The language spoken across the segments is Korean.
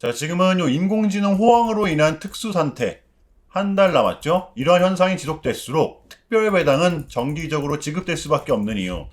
자, 지금은 요 인공지능 호황으로 인한 특수 상태, 한 달 남았죠? 이러한 현상이 지속될수록 특별 배당은 정기적으로 지급될 수밖에 없는 이유.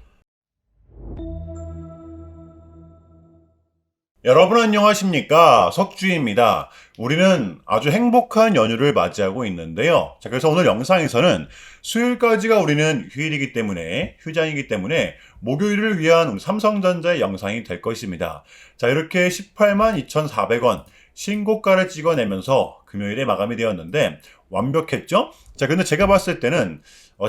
여러분 안녕하십니까? 석주입니다. 우리는 아주 행복한 연휴를 맞이하고 있는데요. 자, 그래서 오늘 영상에서는 수요일까지가 우리는 휴일이기 때문에, 휴장이기 때문에 목요일을 위한 우리 삼성전자의 영상이 될 것입니다. 자, 이렇게 18만 2,400원 신고가를 찍어내면서 금요일에 마감이 되었는데 완벽했죠? 자, 근데 제가 봤을 때는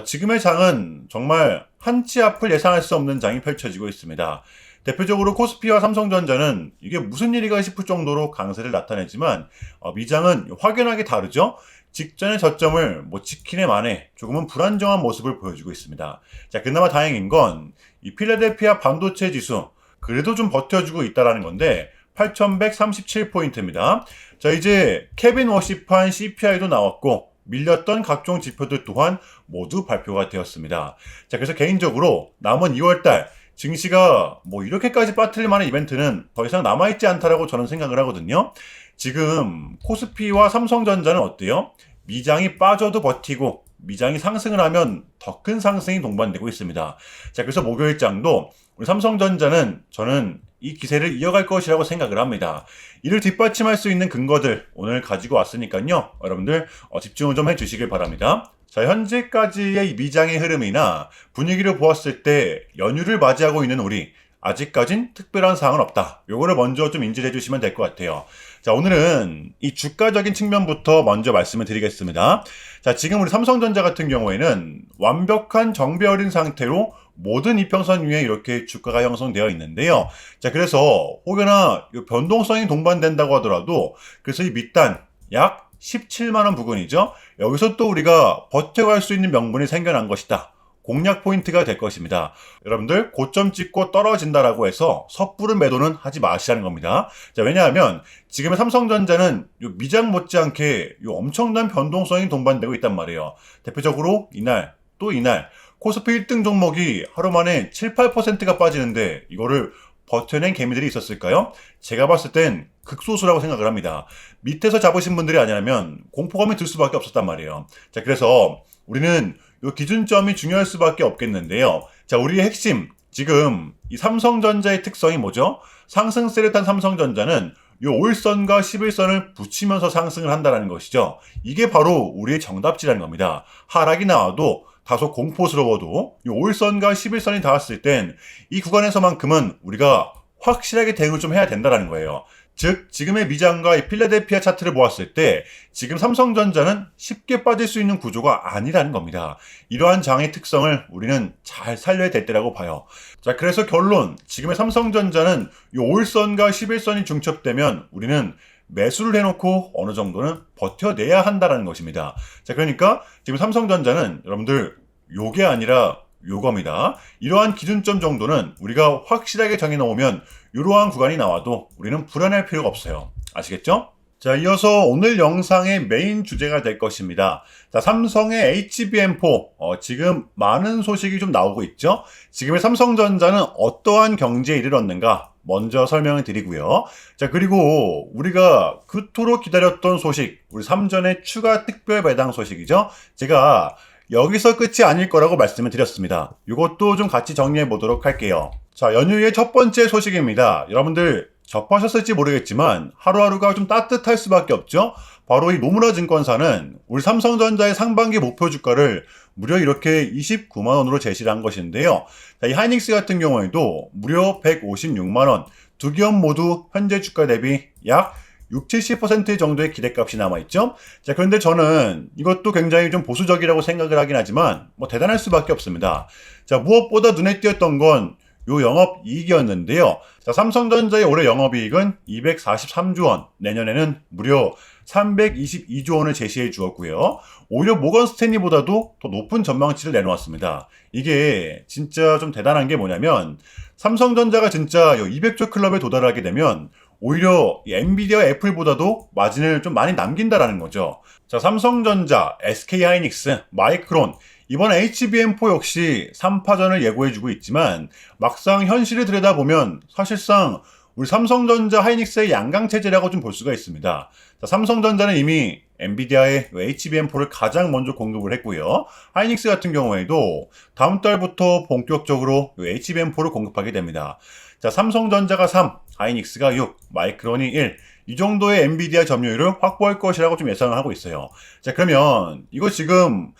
지금의 장은 정말 한치 앞을 예상할 수 없는 장이 펼쳐지고 있습니다. 대표적으로 코스피와 삼성전자는 이게 무슨 일이가 싶을 정도로 강세를 나타내지만 미장은 확연하게 다르죠. 직전의 저점을 지키네 만에 조금은 불안정한 모습을 보여주고 있습니다. 자, 그나마 다행인 건 이 필라델피아 반도체 지수 그래도 좀 버텨주고 있다라는 건데 8,137포인트입니다. 자, 이제 케빈 워시판 CPI도 나왔고 밀렸던 각종 지표들 또한 모두 발표가 되었습니다. 자, 그래서 개인적으로 남은 2월달 증시가 이렇게까지 빠뜨릴 만한 이벤트는 더 이상 남아있지 않다라고 저는 생각을 하거든요. 지금 코스피와 삼성전자는 어때요? 미장이 빠져도 버티고 미장이 상승을 하면 더 큰 상승이 동반되고 있습니다. 자, 그래서 목요일장도 우리 삼성전자는 저는 이 기세를 이어갈 것이라고 생각을 합니다. 이를 뒷받침할 수 있는 근거들 오늘 가지고 왔으니까요. 여러분들 집중을 좀 해주시길 바랍니다. 자, 현재까지의 미장의 흐름이나 분위기를 보았을 때 연휴를 맞이하고 있는 우리 아직까진 특별한 사항은 없다. 요거를 먼저 좀 인지를 해주시면 될 것 같아요. 자, 오늘은 이 주가적인 측면부터 먼저 말씀을 드리겠습니다. 자, 지금 우리 삼성전자 같은 경우에는 완벽한 정배열인 상태로 모든 이평선 위에 이렇게 주가가 형성되어 있는데요. 자, 그래서 혹여나 변동성이 동반된다고 하더라도 그래서 이 밑단 약 17만원 부근이죠. 여기서 또 우리가 버텨갈 수 있는 명분이 생겨난 것이다. 공략 포인트가 될 것입니다. 여러분들 고점 찍고 떨어진다라고 해서 섣부른 매도는 하지 마시라는 겁니다. 자, 왜냐하면 지금의 삼성전자는 미장 못지않게 엄청난 변동성이 동반되고 있단 말이에요. 대표적으로 이날 또 이날 코스피 1등 종목이 하루 만에 7, 8%가 빠지는데 이거를 버텨낸 개미들이 있었을까요? 제가 봤을 땐 극소수라고 생각을 합니다. 밑에서 잡으신 분들이 아니라면 공포감이 들 수밖에 없었단 말이에요. 자, 그래서 우리는 이 기준점이 중요할 수밖에 없겠는데요. 자, 우리의 핵심, 지금 이 삼성전자의 특성이 뭐죠? 상승세를 탄 삼성전자는 이 5일선과 11선을 붙이면서 상승을 한다는 것이죠. 이게 바로 우리의 정답지라는 겁니다. 하락이 나와도 다소 공포스러워도 이 5일선과 11선이 닿았을 땐 이 구간에서만큼은 우리가 확실하게 대응을 좀 해야 된다는 거예요. 즉, 지금의 미장과 이 필라델피아 차트를 보았을 때 지금 삼성전자는 쉽게 빠질 수 있는 구조가 아니라는 겁니다. 이러한 장의 특성을 우리는 잘 살려야 될 때라고 봐요. 자, 그래서 결론, 지금의 삼성전자는 이 5일선과 11선이 중첩되면 우리는 매수를 해놓고 어느 정도는 버텨내야 한다는 것입니다. 자, 그러니까 지금 삼성전자는 여러분들 요게 아니라 요겁니다. 이러한 기준점 정도는 우리가 확실하게 정해놓으면 이러한 구간이 나와도 우리는 불안할 필요가 없어요. 아시겠죠? 자, 이어서 오늘 영상의 메인 주제가 될 것입니다. 자, 삼성의 HBM4 지금 많은 소식이 좀 나오고 있죠. 지금의 삼성전자는 어떠한 경제에 이르렀는가 먼저 설명을 드리고요. 자, 그리고 우리가 그토록 기다렸던 소식, 우리 삼전의 추가 특별 배당 소식이죠. 제가 여기서 끝이 아닐 거라고 말씀을 드렸습니다. 이것도 좀 같이 정리해 보도록 할게요. 자, 연휴의 첫 번째 소식입니다. 여러분들 접하셨을지 모르겠지만 하루하루가 좀 따뜻할 수밖에 없죠. 바로 이 노무라 증권사는 우리 삼성전자의 상반기 목표 주가를 무려 이렇게 29만원으로 제시를 한 것인데요. 자, 이 하이닉스 같은 경우에도 무려 156만원, 두 기업 모두 현재 주가 대비 약 60, 70% 정도의 기대값이 남아있죠. 자, 그런데 저는 이것도 굉장히 좀 보수적이라고 생각을 하긴 하지만 대단할 수밖에 없습니다. 자, 무엇보다 눈에 띄었던 건 요 영업이익이었는데요. 자, 삼성전자의 올해 영업이익은 243조 원, 내년에는 무려 322조 원을 제시해 주었고요. 오히려 모건 스탠리보다도 더 높은 전망치를 내놓았습니다. 이게 진짜 좀 대단한 게 뭐냐면 삼성전자가 진짜 200조 클럽에 도달하게 되면 오히려 엔비디아 애플보다도 마진을 좀 많이 남긴다라는 거죠. 자, 삼성전자, SK하이닉스, 마이크론, 이번 HBM4 역시 3파전을 예고해주고 있지만 막상 현실을 들여다보면 사실상 우리 삼성전자, 하이닉스의 양강체제라고 좀 볼 수가 있습니다. 자, 삼성전자는 이미 엔비디아의 HBM4를 가장 먼저 공급을 했고요. 하이닉스 같은 경우에도 다음 달부터 본격적으로 HBM4를 공급하게 됩니다. 자, 삼성전자가 3, 하이닉스가 6, 마이크론이 1, 이 정도의 엔비디아 점유율을 확보할 것이라고 좀 예상을 하고 있어요. 자, 그러면 이거 지금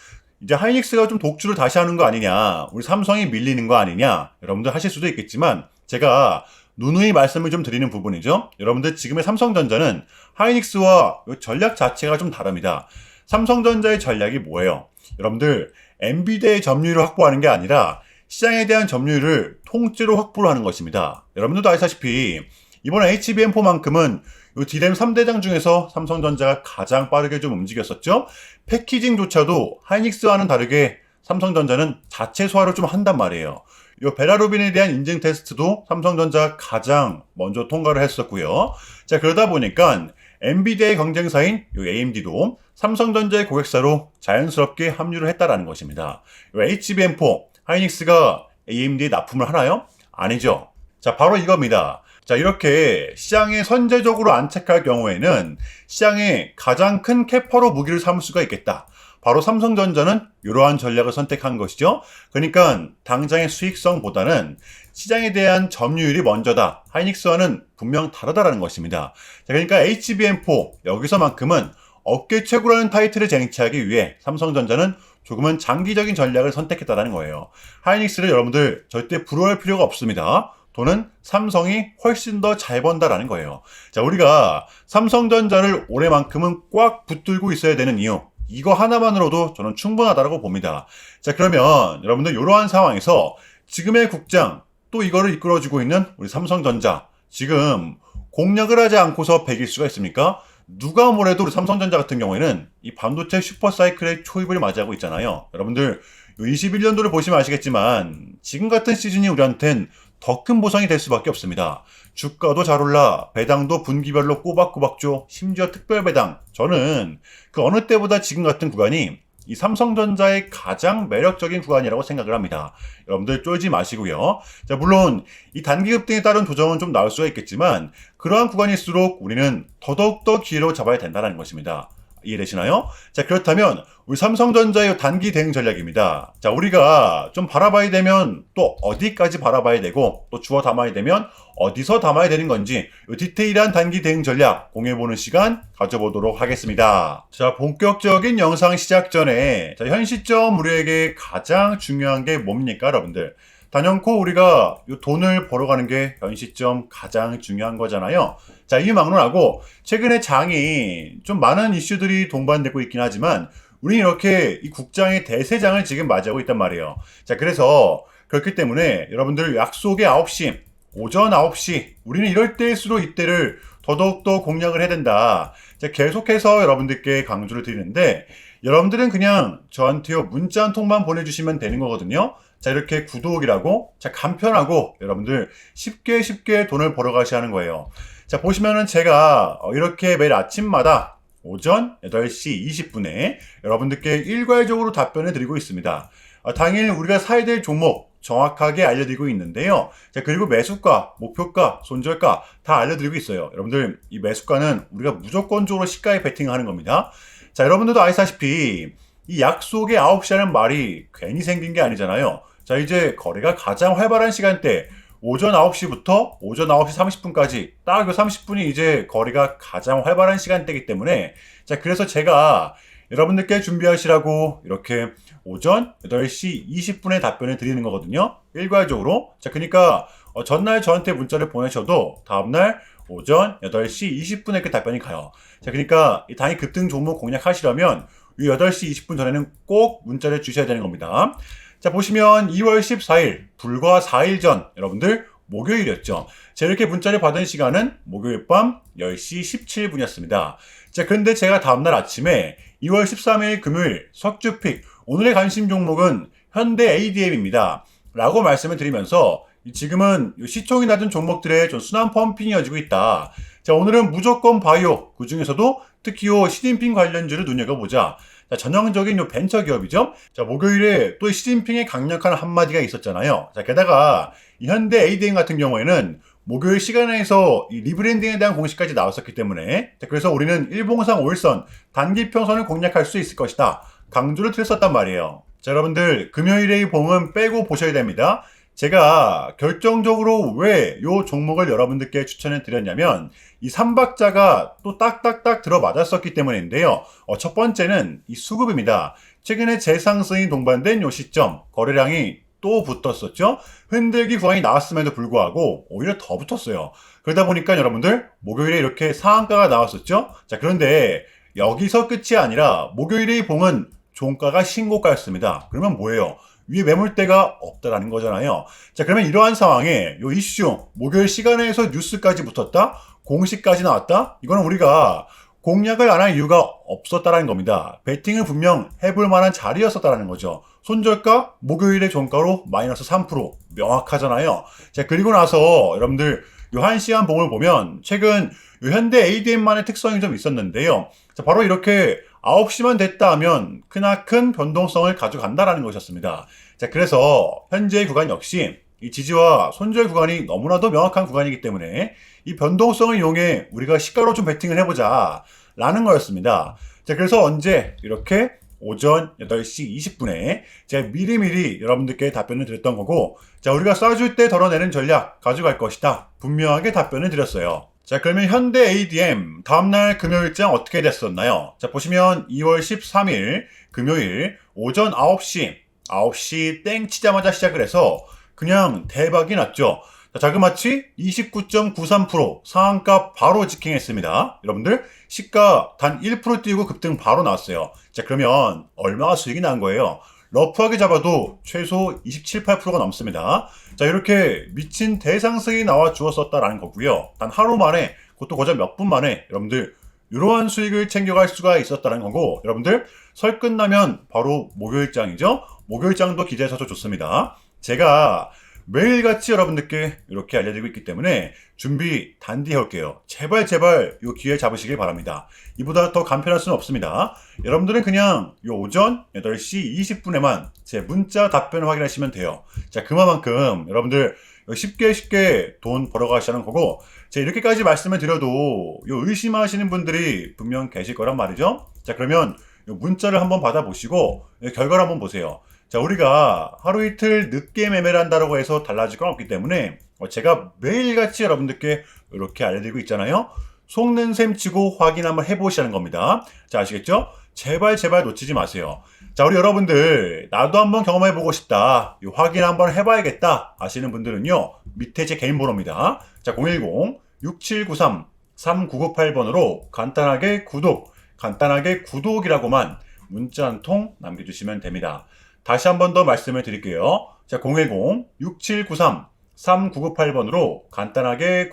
이제 하이닉스가 좀 독주를 다시 하는 거 아니냐, 우리 삼성이 밀리는 거 아니냐, 여러분들 하실 수도 있겠지만 제가 누누이 말씀을 좀 드리는 부분이죠. 여러분들 지금의 삼성전자는 하이닉스와 전략 자체가 좀 다릅니다. 삼성전자의 전략이 뭐예요? 여러분들 엔비디아의 점유율을 확보하는 게 아니라 시장에 대한 점유율을 통째로 확보를 하는 것입니다. 여러분들도 아시다시피 이번 HBM4만큼은 이 D램 3대장 중에서 삼성전자가 가장 빠르게 좀 움직였었죠. 패키징조차도 하이닉스와는 다르게 삼성전자는 자체 소화를 좀 한단 말이에요. 이 베라루빈에 대한 인증 테스트도 삼성전자가 가장 먼저 통과를 했었고요. 자, 그러다 보니까 엔비디아의 경쟁사인 이 AMD도 삼성전자의 고객사로 자연스럽게 합류를 했다라는 것입니다. 이 HBM4 하이닉스가 AMD에 납품을 하나요? 아니죠. 자, 바로 이겁니다. 자, 이렇게 시장에 선제적으로 안착할 경우에는 시장에 가장 큰 캐파로 무기를 삼을 수가 있겠다. 바로 삼성전자는 이러한 전략을 선택한 것이죠. 그러니까 당장의 수익성보다는 시장에 대한 점유율이 먼저다. 하이닉스와는 분명 다르다라는 것입니다. 자, 그러니까 HBM4 여기서만큼은 업계 최고라는 타이틀을 쟁취하기 위해 삼성전자는 조금은 장기적인 전략을 선택했다는 거예요. 하이닉스를 여러분들 절대 부러워할 필요가 없습니다. 돈은 삼성이 훨씬 더 잘 번다라는 거예요. 자, 우리가 삼성전자를 올해만큼은 꽉 붙들고 있어야 되는 이유, 이거 하나만으로도 저는 충분하다고 봅니다. 자, 그러면 여러분들 이러한 상황에서 지금의 국장, 또 이거를 이끌어주고 있는 우리 삼성전자, 지금 공략을 하지 않고서 100일 수가 있습니까? 누가 뭐래도 우리 삼성전자 같은 경우에는 이 반도체 슈퍼사이클의 초입을 맞이하고 있잖아요. 여러분들 21년도를 보시면 아시겠지만 지금 같은 시즌이 우리한텐 더 큰 보상이 될 수밖에 없습니다. 주가도 잘 올라, 배당도 분기별로 꼬박꼬박 줘, 심지어 특별 배당. 저는 그 어느 때보다 지금 같은 구간이 이 삼성전자의 가장 매력적인 구간이라고 생각을 합니다. 여러분들 쫄지 마시고요. 자, 물론 이 단기 급등에 따른 조정은 좀 나올 수가 있겠지만 그러한 구간일수록 우리는 더더욱더 기회로 잡아야 된다는 것입니다. 이해되시나요? 자, 그렇다면 우리 삼성전자의 단기 대응 전략입니다. 자, 우리가 좀 바라봐야 되면 또 어디까지 바라봐야 되고 또 주워 담아야 되면 어디서 담아야 되는 건지 이 디테일한 단기 대응 전략 공유해보는 시간 가져보도록 하겠습니다. 자, 본격적인 영상 시작 전에 자, 현 시점 우리에게 가장 중요한 게 뭡니까, 여러분들? 단연코 우리가 이 돈을 벌어가는 게 현 시점 가장 중요한 거잖아요. 자, 이 막론하고 최근에 장이 좀 많은 이슈들이 동반되고 있긴 하지만 우리는 이렇게 이 국장의 대세장을 지금 맞이하고 있단 말이에요. 자, 그래서 그렇기 때문에 여러분들 약속의 9시, 오전 9시, 우리는 이럴 때일수록 이때를 더더욱더 공략을 해야 된다. 자, 계속해서 여러분들께 강조를 드리는데 여러분들은 그냥 저한테요 문자 한 통만 보내주시면 되는 거거든요. 자, 이렇게 구독이라고 자, 간편하고 여러분들 쉽게 돈을 벌어가셔야 하는 거예요. 자, 보시면은 제가 이렇게 매일 아침마다 오전 8시 20분에 여러분들께 일괄적으로 답변을 드리고 있습니다. 당일 우리가 사야 될 종목 정확하게 알려드리고 있는데요. 자, 그리고 매수가, 목표가, 손절가 다 알려드리고 있어요. 여러분들 이 매수가는 우리가 무조건적으로 시가에 베팅하는 겁니다. 자, 여러분들도 아시다시피 이 약속의 9시라는 말이 괜히 생긴 게 아니잖아요. 자, 이제 거래가 가장 활발한 시간대 오전 9시부터 오전 9시 30분까지 딱 그 30분이 이제 거래가 가장 활발한 시간대이기 때문에 자, 그래서 제가 여러분들께 준비하시라고 이렇게 오전 8시 20분에 답변을 드리는 거거든요. 일괄적으로. 자, 그러니까 전날 저한테 문자를 보내셔도 다음날 오전 8시 20분에 이렇게 답변이 가요. 자, 그러니까 이 단기 급등 종목 공략하시려면 이 8시 20분 전에는 꼭 문자를 주셔야 되는 겁니다. 자, 보시면 2월 14일, 불과 4일 전, 여러분들 목요일이었죠. 자, 이렇게 문자를 받은 시간은 목요일 밤 10시 17분이었습니다. 자, 그런데 제가 다음날 아침에 2월 13일 금요일 석주픽, 오늘의 관심 종목은 현대 ADM입니다. 라고 말씀을 드리면서 지금은 시총이 낮은 종목들의 좀 순환 펌핑이 이어지고 있다. 자, 오늘은 무조건 바이오, 그 중에서도 특히 시진핑 관련주를 눈여겨보자. 자, 전형적인 요 벤처 기업이죠. 자, 목요일에 또 시진핑의 강력한 한마디가 있었잖아요. 자, 게다가 이 현대 ADM 같은 경우에는 목요일 시간에서 이 리브랜딩에 대한 공식까지 나왔었기 때문에 자, 그래서 우리는 일봉상 5일선 단기평선을 공략할 수 있을 것이다. 강조를 드렸었단 말이에요. 자, 여러분들 금요일의 봉은 빼고 보셔야 됩니다. 제가 결정적으로 왜 이 종목을 여러분들께 추천해 드렸냐면 이 3박자가 또 딱딱딱 들어맞았었기 때문인데요. 첫 번째는 이 수급입니다. 최근에 재상승이 동반된 이 시점 거래량이 또 붙었었죠. 흔들기 구간이 나왔음에도 불구하고 오히려 더 붙었어요. 그러다 보니까 여러분들 목요일에 이렇게 상한가가 나왔었죠. 자, 그런데 여기서 끝이 아니라 목요일의 봉은 종가가 신고가였습니다. 그러면 뭐예요? 위에 매물대가 없다라는 거잖아요. 자, 그러면 이러한 상황에 요 이슈 목요일 시간에서 뉴스까지 붙었다, 공식까지 나왔다. 이거는 우리가 공략을 안 할 이유가 없었다라는 겁니다. 베팅을 분명 해볼 만한 자리였었다라는 거죠. 손절가 목요일의 종가로 마이너스 3% 명확하잖아요. 자, 그리고 나서 여러분들 요 1시간 봉을 보면 최근 요 현대 ADM만의 특성이 좀 있었는데요. 자, 바로 이렇게 9시만 됐다 하면 크나큰 변동성을 가져간다라는 것이었습니다. 자, 그래서 현재의 구간 역시 이 지지와 손절 구간이 너무나도 명확한 구간이기 때문에 이 변동성을 이용해 우리가 시가로 좀 베팅을 해보자 라는 거였습니다. 자, 그래서 언제 이렇게 오전 8시 20분에 제가 미리미리 여러분들께 답변을 드렸던 거고, 자, 우리가 쏴줄 때 덜어내는 전략 가져갈 것이다 분명하게 답변을 드렸어요. 자, 그러면 현대 ADM 다음날 금요일장 어떻게 됐었나요? 자, 보시면 2월 13일 금요일 오전 9시 땡 치자마자 시작을 해서 그냥 대박이 났죠. 자, 자그마치 29.93% 상한가 바로 직행했습니다. 여러분들 시가 단 1% 뛰고 급등 바로 나왔어요. 자, 그러면 얼마가 수익이 난 거예요? 러프하게 잡아도 최소 27, 8%가 넘습니다. 자, 이렇게 미친 대상승이 나와 주었었다라는 거고요. 단 하루 만에, 그것도 고작 몇 분 만에 여러분들 이러한 수익을 챙겨갈 수가 있었다는 거고, 여러분들 설 끝나면 바로 목요일장이죠. 목요일장도 기대하셔도 좋습니다. 제가 매일같이 여러분들께 이렇게 알려드리고 있기 때문에 준비 단디 해올게요. 제발 이 기회 잡으시길 바랍니다. 이보다 더 간편할 수는 없습니다. 여러분들은 그냥 요 오전 8시 20분에만 제 문자 답변을 확인하시면 돼요. 자, 그만큼 여러분들 쉽게 돈 벌어가시는 거고, 제가 이렇게까지 말씀을 드려도 요 의심하시는 분들이 분명 계실 거란 말이죠. 자, 그러면 요 문자를 한번 받아보시고 결과를 한번 보세요. 자, 우리가 하루 이틀 늦게 매매를 한다고 해서 달라질 건 없기 때문에 제가 매일같이 여러분들께 이렇게 알려드리고 있잖아요. 속는 셈 치고 확인 한번 해보시는 겁니다. 자, 아시겠죠? 제발 놓치지 마세요. 자, 우리 여러분들 나도 한번 경험해보고 싶다, 확인 한번 해봐야겠다 하시는 분들은요, 밑에 제 개인 번호입니다. 자, 010-6793-3998번으로 간단하게 구독이라고만 문자 한 통 남겨주시면 됩니다. 다시 한 번 더 말씀을 드릴게요. 자, 010-6793-3998번으로 간단하게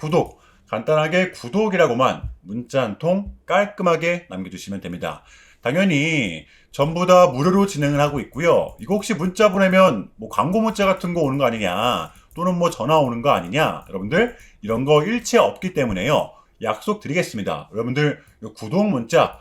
구독이라고만 문자 한 통 깔끔하게 남겨주시면 됩니다. 당연히 전부 다 무료로 진행을 하고 있고요. 이거 혹시 문자 보내면 뭐 광고 문자 같은 거 오는 거 아니냐, 또는 뭐 전화 오는 거 아니냐, 여러분들 이런 거 일체 없기 때문에요. 약속 드리겠습니다. 여러분들 구독 문자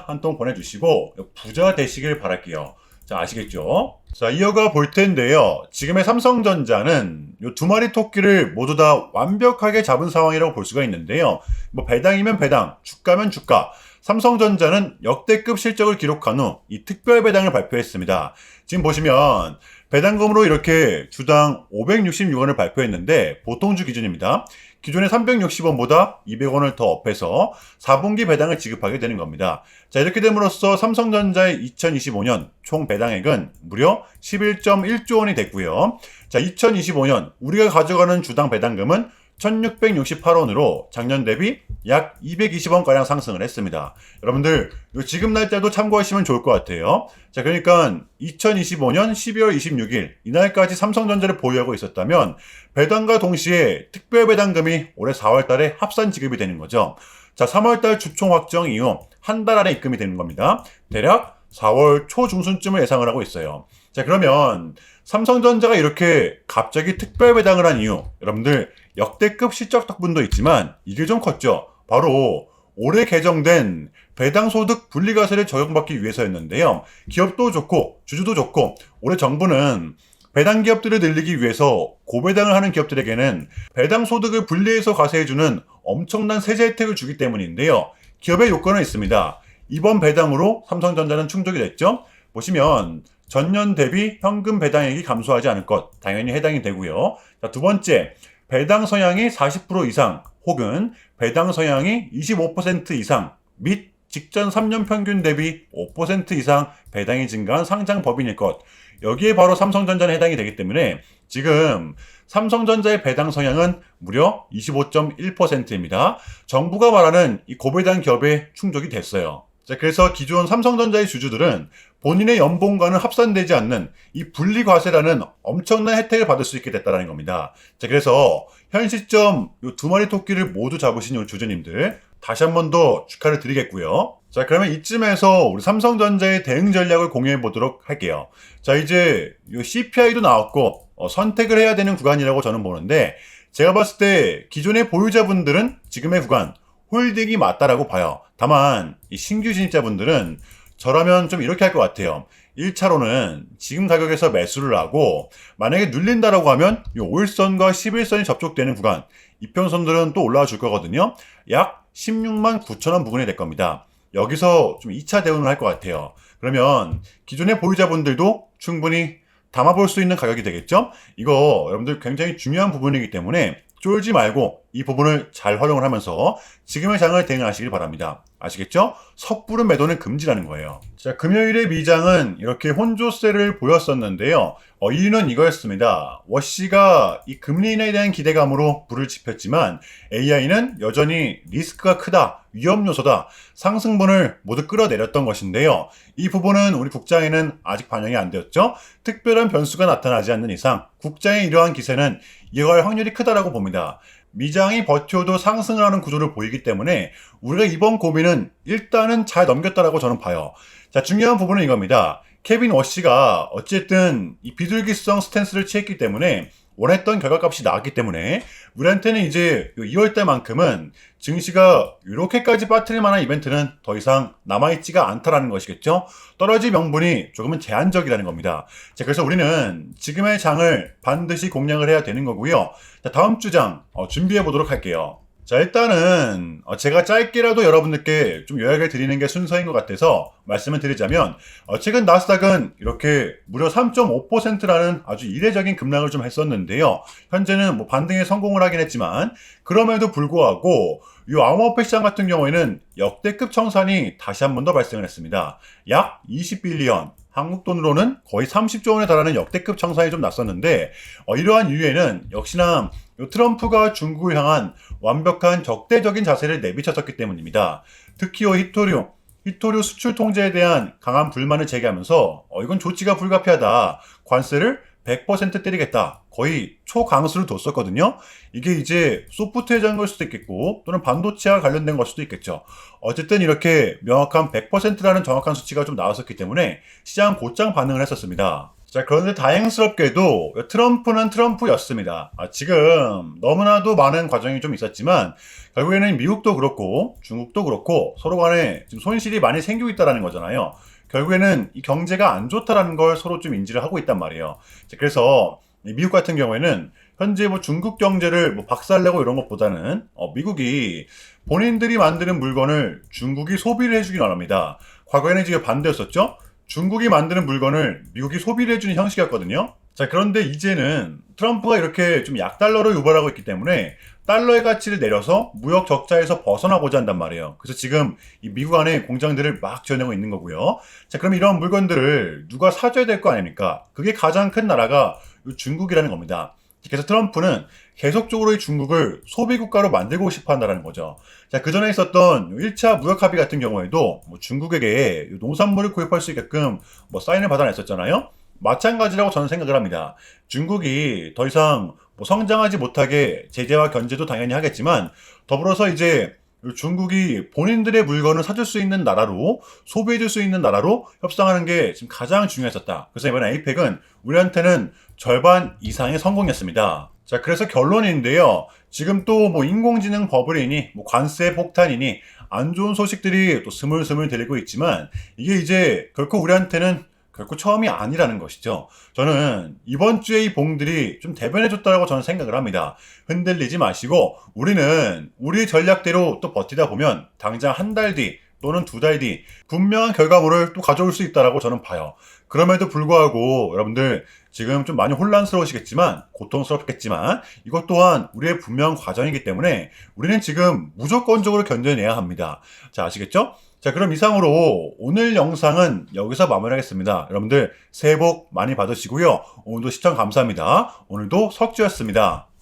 한 통 보내주시고 부자 되시길 바랄게요. 자, 아시겠죠? 자, 이어가 볼 텐데요. 지금의 삼성전자는 요 두 마리 토끼를 모두 다 완벽하게 잡은 상황이라고 볼 수가 있는데요. 뭐 배당이면 배당, 주가면 주가. 삼성전자는 역대급 실적을 기록한 후 이 특별 배당을 발표했습니다. 지금 보시면 배당금으로 이렇게 주당 566원을 발표했는데 보통주 기준입니다. 기존의 360원보다 200원을 더 업해서 4분기 배당을 지급하게 되는 겁니다. 자, 이렇게 됨으로써 삼성전자의 2025년 총 배당액은 무려 11.1조 원이 됐고요. 자, 2025년 우리가 가져가는 주당 배당금은 1668원으로 작년 대비 약 220원가량 상승을 했습니다. 여러분들 지금 날짜도 참고하시면 좋을 것 같아요. 자, 그러니까 2025년 12월 26일 이날까지 삼성전자를 보유하고 있었다면 배당과 동시에 특별 배당금이 올해 4월 달에 합산 지급이 되는 거죠. 자, 3월 달 주총 확정 이후 한 달 안에 입금이 되는 겁니다. 대략 4월 초중순쯤을 예상을 하고 있어요. 자, 그러면 삼성전자가 이렇게 갑자기 특별 배당을 한 이유, 여러분들 역대급 실적 덕분도 있지만 이게 좀 컸죠. 바로 올해 개정된 배당소득 분리과세를 적용받기 위해서였는데요. 기업도 좋고 주주도 좋고 올해 정부는 배당 기업들을 늘리기 위해서 고배당을 하는 기업들에게는 배당 소득을 분리해서 과세해주는 엄청난 세제 혜택을 주기 때문인데요. 기업의 요건은 있습니다. 이번 배당으로 삼성전자는 충족이 됐죠. 보시면 전년 대비 현금 배당액이 감소하지 않을 것 당연히 해당이 되고요. 자, 두 번째, 배당 성향이 40% 이상 혹은 배당 성향이 25% 이상 및 직전 3년 평균 대비 5% 이상 배당이 증가한 상장 법인일 것. 여기에 바로 삼성전자는 해당이 되기 때문에 지금 삼성전자의 배당 성향은 무려 25.1%입니다. 정부가 말하는 이 고배당 기업에 충족이 됐어요. 자, 그래서 기존 삼성전자의 주주들은 본인의 연봉과는 합산되지 않는 이 분리과세라는 엄청난 혜택을 받을 수 있게 됐다는 겁니다. 자, 그래서 현 시점 이 두 마리 토끼를 모두 잡으신 이 주주님들 다시 한 번 더 축하를 드리겠고요. 자, 그러면 이쯤에서 우리 삼성전자의 대응 전략을 공유해 보도록 할게요. 자, 이제 이 CPI도 나왔고 선택을 해야 되는 구간이라고 저는 보는데, 제가 봤을 때 기존의 보유자분들은 지금의 구간 홀딩이 맞다라고 봐요. 다만 이 신규 진입자분들은 저라면 좀 이렇게 할 것 같아요. 1차로는 지금 가격에서 매수를 하고, 만약에 눌린다라고 하면 이 5일선과 11선이 접촉되는 구간, 이평선들은 또 올라와 줄 거거든요. 약 16만 9천 원 부근이 될 겁니다. 여기서 좀 2차 대응을 할 것 같아요. 그러면 기존의 보유자분들도 충분히 담아볼 수 있는 가격이 되겠죠? 이거 여러분들 굉장히 중요한 부분이기 때문에 쫄지 말고 이 부분을 잘 활용을 하면서 지금의 장을 대응하시길 바랍니다. 아시겠죠? 섣부른 매도는 금지라는 거예요. 자, 금요일의 미장은 이렇게 혼조세를 보였었는데요. 이유는 이거였습니다. 워시가 이 금리 인하에 대한 기대감으로 불을 지폈지만 AI는 여전히 리스크가 크다, 위험 요소다, 상승분을 모두 끌어내렸던 것인데요. 이 부분은 우리 국장에는 아직 반영이 안 되었죠. 특별한 변수가 나타나지 않는 이상 국장의 이러한 기세는 이어갈 확률이 크다라고 봅니다. 미장이 버텨도 상승을 하는 구조를 보이기 때문에 우리가 이번 고민은 일단은 잘 넘겼다라고 저는 봐요. 자, 중요한 부분은 이겁니다. 케빈 워시가 어쨌든 이 비둘기성 스탠스를 취했기 때문에 원했던 결과값이 나왔기 때문에 우리한테는 이제 2월달만큼은 증시가 이렇게까지 빠뜨릴 만한 이벤트는 더 이상 남아있지가 않다라는 것이겠죠. 떨어질 명분이 조금은 제한적이라는 겁니다. 자, 그래서 우리는 지금의 장을 반드시 공략을 해야 되는 거고요. 자, 다음 주 장 준비해 보도록 할게요. 자, 일단은 제가 짧게라도 여러분들께 좀 요약을 드리는 게 순서인 것 같아서 말씀을 드리자면, 최근 나스닥은 이렇게 무려 3.5%라는 아주 이례적인 급락을 좀 했었는데요. 현재는 뭐 반등에 성공을 하긴 했지만, 그럼에도 불구하고 이 암호화폐 시장 같은 경우에는 역대급 청산이 다시 한 번 더 발생을 했습니다. 약 20빌리언, 한국 돈으로는 거의 30조 원에 달하는 역대급 청산이 좀 났었는데, 이러한 이유에는 역시나 트럼프가 중국을 향한 완벽한 적대적인 자세를 내비쳤었기 때문입니다. 특히 히토류 수출 통제에 대한 강한 불만을 제기하면서 이건 조치가 불가피하다, 관세를 100% 때리겠다, 거의 초강수를 뒀었거든요. 이게 이제 소프트웨어인 걸 수도 있겠고 또는 반도체와 관련된 걸 수도 있겠죠. 어쨌든 이렇게 명확한 100%라는 정확한 수치가 좀 나왔었기 때문에 시장 곧장 반응을 했었습니다. 자, 그런데 다행스럽게도 트럼프는 트럼프였습니다. 지금 너무나도 많은 과정이 좀 있었지만 결국에는 미국도 그렇고 중국도 그렇고 서로 간에 지금 손실이 많이 생기고 있다는 거잖아요. 결국에는 이 경제가 안 좋다라는 걸 서로 좀 인지를 하고 있단 말이에요. 자, 그래서 미국 같은 경우에는 현재 뭐 중국 경제를 뭐 박살내고 이런 것보다는 미국이 본인들이 만드는 물건을 중국이 소비를 해주긴 합니다. 과거에는 지금 반대였었죠. 중국이 만드는 물건을 미국이 소비를 해주는 형식이었거든요. 자, 그런데 이제는 트럼프가 이렇게 좀 약달러로 유발하고 있기 때문에 달러의 가치를 내려서 무역 적자에서 벗어나고자 한단 말이에요. 그래서 지금 이 미국 안에 공장들을 막 지어내고 있는 거고요. 자, 그럼 이런 물건들을 누가 사줘야 될 거 아닙니까? 그게 가장 큰 나라가 중국이라는 겁니다. 그래서 트럼프는 계속적으로 이 중국을 소비국가로 만들고 싶어 한다는 거죠. 자, 그 전에 있었던 1차 무역 합의 같은 경우에도 뭐 중국에게 농산물을 구입할 수 있게끔 뭐 사인을 받아냈었잖아요. 마찬가지라고 저는 생각을 합니다. 중국이 더 이상 뭐 성장하지 못하게 제재와 견제도 당연히 하겠지만, 더불어서 이제 중국이 본인들의 물건을 사줄 수 있는 나라로, 소비해줄 수 있는 나라로 협상하는 게 지금 가장 중요했었다. 그래서 이번에 에이펙은 우리한테는 절반 이상의 성공이었습니다. 자, 그래서 결론인데요. 지금 또 뭐 인공지능 버블이니, 뭐 관세 폭탄이니, 안 좋은 소식들이 또 스물스물 들리고 있지만, 이게 이제 결코 우리한테는 결코 처음이 아니라는 것이죠. 저는 이번 주에 이 봉들이 좀 대변해줬다고 저는 생각을 합니다. 흔들리지 마시고 우리는 우리 전략대로 또 버티다 보면 당장 한 달 뒤 또는 두 달 뒤 분명한 결과물을 또 가져올 수 있다라고 저는 봐요. 그럼에도 불구하고 여러분들 지금 좀 많이 혼란스러우시겠지만 고통스럽겠지만 이것 또한 우리의 분명한 과정이기 때문에 우리는 지금 무조건적으로 견뎌내야 합니다. 자, 아시겠죠? 자, 그럼 이상으로 오늘 영상은 여기서 마무리하겠습니다. 여러분들 새해 복 많이 받으시고요. 오늘도 시청 감사합니다. 오늘도 석주였습니다.